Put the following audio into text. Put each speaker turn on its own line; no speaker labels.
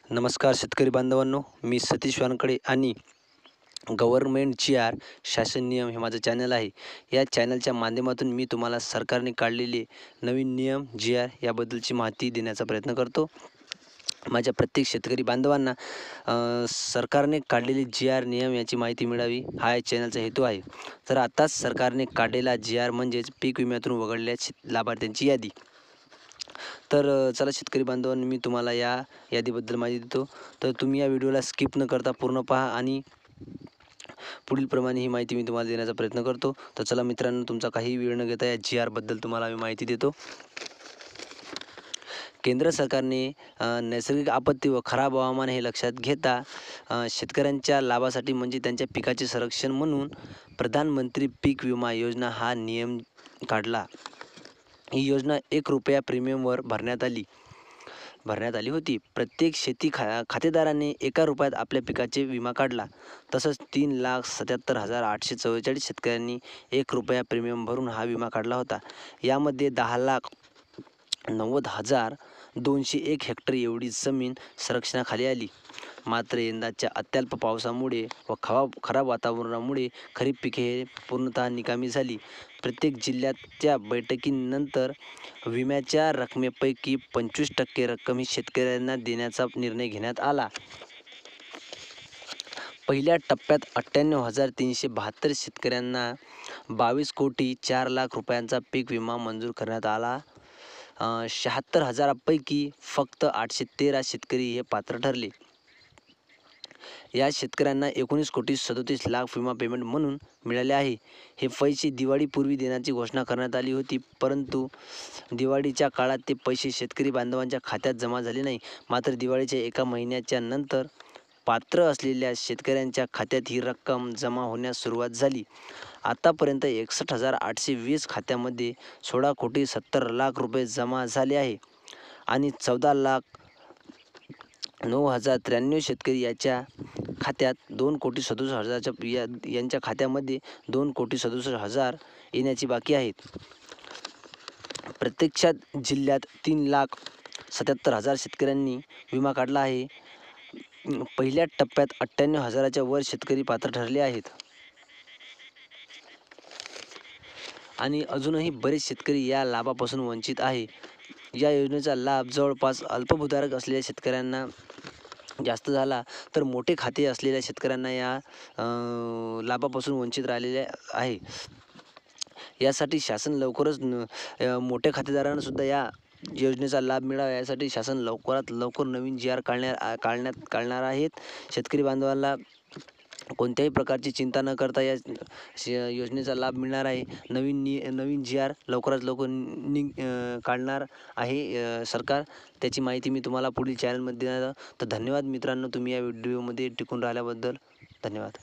नमस्कार शेतकरी बांधवांनो, मी सतीश वानकडे आणि गव्हर्नमेंट जी.आर शासन नियम हे माझं चॅनल आहे. या चॅनलच्या माध्यमातून मी तुम्हाला सरकारने काढलेले नवीन नियम जी.आर याबद्दलची माहिती देण्याचा प्रयत्न करतो. माझ्या प्रत्येक शेतकरी बांधवांना सरकारने काढलेले जी.आर नियम याची माहिती मिळावी हा या चॅनलचा हेतू आहे. तर आताच सरकारने काढलेला जी.आर म्हणजेच पीक विम्यातून वगळलेल्या लाभार्थ्यांची यादी. तर चला शेतकरी बांधवांनो, मी तुम्हाला या यादीबद्दल माहिती देतो. तर तुम्ही या व्हिडिओला स्किप न करता पूर्ण पहा आणि पुढीलप्रमाणे ही माहिती मी तुम्हाला देण्याचा प्रयत्न करतो. तर चला मित्रांनो, तुमचा काही वेळ न घेता या जी.आरबद्दल तुम्हाला मी माहिती देतो. केंद्र सरकारने नैसर्गिक आपत्ती व खराब हवामान हे लक्षात घेता शेतकऱ्यांच्या लाभासाठी म्हणजे त्यांच्या पिकाचे संरक्षण म्हणून प्रधानमंत्री पीक विमा योजना हा नियम काढला. ही योजना ₹1 प्रीमियमवर भरण्यात आली होती. प्रत्येक खातेदाराने ₹1 आपल्या पिकाचे विमा काढला. तसंच 3,77,844 शेतकऱ्यांनी ₹1 प्रीमियम भरून हा विमा काढला होता. यामध्ये 10,90,201 हेक्टर एवढी जमीन संरक्षणाखाली आली. मात्र यंदाच्या अत्यल्प पावसामुळे व खराब वातावरणामुळे खरीप पिके हे पूर्णतः निकामी झाली. प्रत्येक जिल्ह्याच्या बैठकीनंतर विम्याच्या रकमेपैकी 25% रक्कम ही शेतकऱ्यांना देण्याचा निर्णय घेण्यात आला. पहिल्या टप्प्यात 98,372 शेतकऱ्यांना 22,04,00,000 रुपयांचा पीक विमा मंजूर करण्यात आला. 76,000 पैकी फक्त 813 शेतकरी हे पात्र ठरले. या शेतकऱ्यांना 19,37,00,000 विमा पेमेंट म्हणून मिळाले आहे. हे पैसे दिवाळीपूर्वी देण्याची घोषणा करण्यात आली होती, परंतु दिवाळीच्या काळात ते पैसे शेतकरी बांधवांच्या खात्यात जमा झाले नाही. मात्र दिवाळीच्या 1 महिन्याच्या नंतर पात्र असलेल्या शेतकऱ्यांच्या खात्यात ही रक्कम जमा होण्यास सुरुवात झाली. आतापर्यंत 61,820 खात्यामध्ये 16,70,00,000 रुपये जमा झाले आहे आणि 14,09,093 शेतकरी याच्या खात्यात 2,67,000 यांच्या खात्यामध्ये 2,67,000 येण्याची बाकी आहेत. प्रत्यक्षात जिल्ह्यात 3,77,000 शेतकऱ्यांनी विमा काढला आहे. पहिल्या टप्प्यात 98,000च्या वर शेतकरी पात्र ठरले आहेत आणि अजूनही बरेच शेतकरी या लाभापासून वंचित आहे. या योजनेचा लाभ जवळपास अल्पभूधारक असलेल्या शेतकऱ्यांना जास्त झाला, तर मोठे खाते असलेल्या शेतकऱ्यांना या लाभापासून वंचित राहिलेले आहे. यासाठी शासन लवकरच मोठ्या खातेदारांना सुद्धा या योजनेचा लाभ मिळावा यासाठी शासन लवकरात लवकर नवीन जी.आर काढणार आहेत. शेतकरी बांधवांना कोणत्याही प्रकारची चिंता न करता या योजनेचा लाभ मिळणार आहे. नवीन जी.आर लवकरात लवकर काढणार आहे सरकार. त्याची माहिती मी तुम्हाला पुढील चॅनलमध्ये देणार. तर धन्यवाद मित्रांनो, तुम्ही या व्हिडिओमध्ये टिकून राहिल्याबद्दल धन्यवाद.